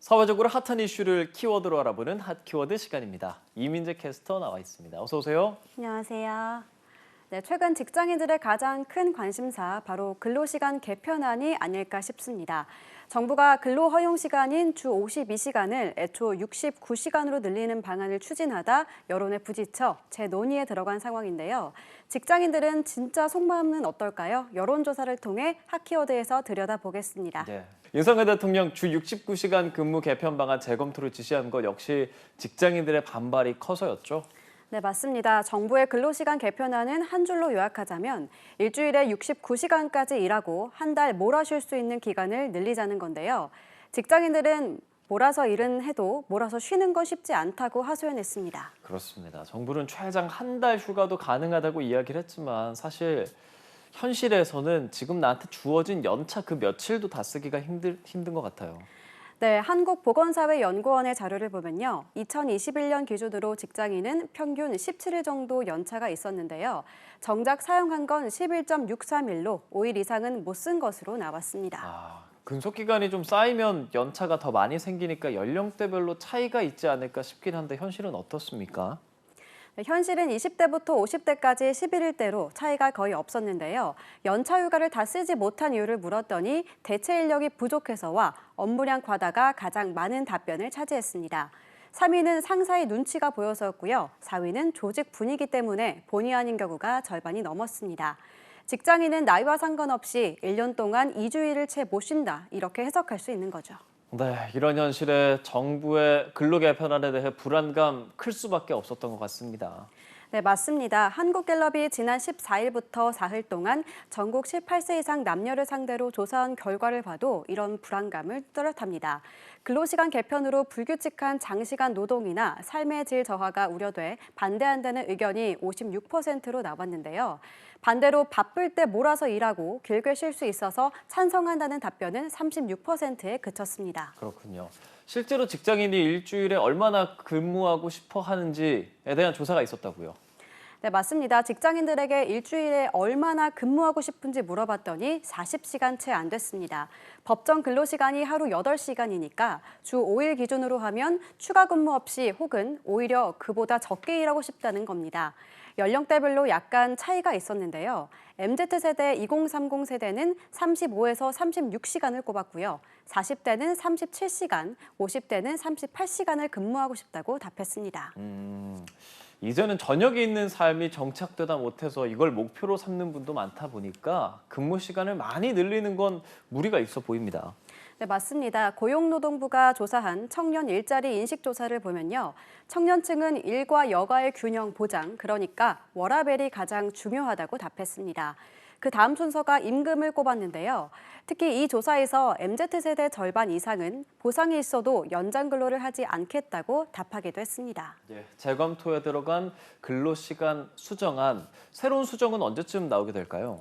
사회적으로 핫한 이슈를 키워드로 알아보는 핫 키워드 시간입니다. 이민재 캐스터 나와 있습니다. 어서 오세요. 안녕하세요. 네, 최근 직장인들의 가장 큰 관심사 바로 근로시간 개편안이 아닐까 싶습니다. 정부가 근로 허용 시간인 주 52시간을 애초 69시간으로 늘리는 방안을 추진하다 여론에 부딪혀 재논의에 들어간 상황인데요. 직장인들은 진짜 속마음은 어떨까요? 여론조사를 통해 핫키워드에서 들여다보겠습니다. 네. 윤석열 대통령 주 69시간 근무 개편 방안 재검토를 지시한 것 역시 직장인들의 반발이 커서였죠. 네, 맞습니다. 정부의 근로시간 개편안은 한 줄로 요약하자면 일주일에 69시간까지 일하고 한 달 몰아쉴 수 있는 기간을 늘리자는 건데요. 직장인들은 몰아서 일은 해도 몰아서 쉬는 건 쉽지 않다고 하소연했습니다. 그렇습니다. 정부는 최장 한 달 휴가도 가능하다고 이야기를 했지만 사실 현실에서는 지금 나한테 주어진 연차 그 며칠도 다 쓰기가 힘든 것 같아요. 네, 한국보건사회연구원의 자료를 보면요. 2021년 기준으로 직장인은 평균 17일 정도 연차가 있었는데요. 정작 사용한 건 11.63일로 5일 이상은 못 쓴 것으로 나왔습니다. 근속 기간이 좀 쌓이면 연차가 더 많이 생기니까 연령대별로 차이가 있지 않을까 싶긴 한데 현실은 어떻습니까? 현실은 20대부터 50대까지 11일대로 차이가 거의 없었는데요. 연차 휴가를 다 쓰지 못한 이유를 물었더니 대체 인력이 부족해서와 업무량 과다가 가장 많은 답변을 차지했습니다. 3위는 상사의 눈치가 보여서였고요. 4위는 조직 분위기 때문에 본의 아닌 경우가 절반이 넘었습니다. 직장인은 나이와 상관없이 1년 동안 2주일을 채 못 쉰다, 이렇게 해석할 수 있는 거죠. 네, 이런 현실에 정부의 근로 개편안에 대해 불안감 클 수밖에 없었던 것 같습니다. 네, 맞습니다. 한국갤럽이 지난 14일부터 4일 동안 전국 18세 이상 남녀를 상대로 조사한 결과를 봐도 이런 불안감을 뚜렷합니다. 근로시간 개편으로 불규칙한 장시간 노동이나 삶의 질 저하가 우려돼 반대한다는 의견이 56%로 나왔는데요. 반대로 바쁠 때 몰아서 일하고 길게 쉴 수 있어서 찬성한다는 답변은 36%에 그쳤습니다. 그렇군요. 실제로 직장인이 일주일에 얼마나 근무하고 싶어 하는지에 대한 조사가 있었다고요. 네, 맞습니다. 직장인들에게 일주일에 얼마나 근무하고 싶은지 물어봤더니 40시간 채 안 됐습니다. 법정 근로시간이 하루 8시간이니까 주 5일 기준으로 하면 추가 근무 없이 혹은 오히려 그보다 적게 일하고 싶다는 겁니다. 연령대별로 약간 차이가 있었는데요. MZ세대 2030 세대는 35에서 36시간을 꼽았고요. 40대는 37시간, 50대는 38시간을 근무하고 싶다고 답했습니다. 이제는 저녁에 있는 삶이 정착되다 못해서 이걸 목표로 삼는 분도 많다 보니까 근무 시간을 많이 늘리는 건 무리가 있어 보입니다. 네, 맞습니다. 고용노동부가 조사한 청년 일자리 인식 조사를 보면요. 청년층은 일과 여가의 균형 보장, 그러니까 워라밸이 가장 중요하다고 답했습니다. 그 다음 순서가 임금을 꼽았는데요. 특히 이 조사에서 MZ세대 절반 이상은 보상이 있어도 연장 근로를 하지 않겠다고 답하기도 했습니다. 재검토에 들어간 근로시간 수정안, 새로운 수정은 언제쯤 나오게 될까요?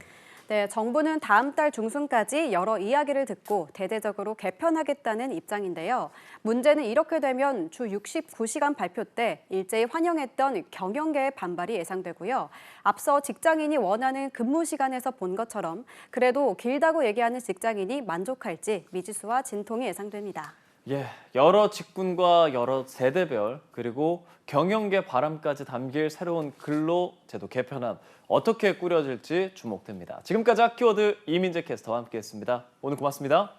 네, 정부는 다음 달 중순까지 여러 이야기를 듣고 대대적으로 개편하겠다는 입장인데요. 문제는 이렇게 되면 주 69시간 발표 때 일제히 환영했던 경영계의 반발이 예상되고요. 앞서 직장인이 원하는 근무 시간에서 본 것처럼 그래도 길다고 얘기하는 직장인이 만족할지 미지수와 진통이 예상됩니다. 여러 직군과 여러 세대별 그리고 경영계 바람까지 담길 새로운 근로제도 개편안 어떻게 꾸려질지 주목됩니다. 지금까지 핫키워드 이민재 캐스터와 함께했습니다. 오늘 고맙습니다.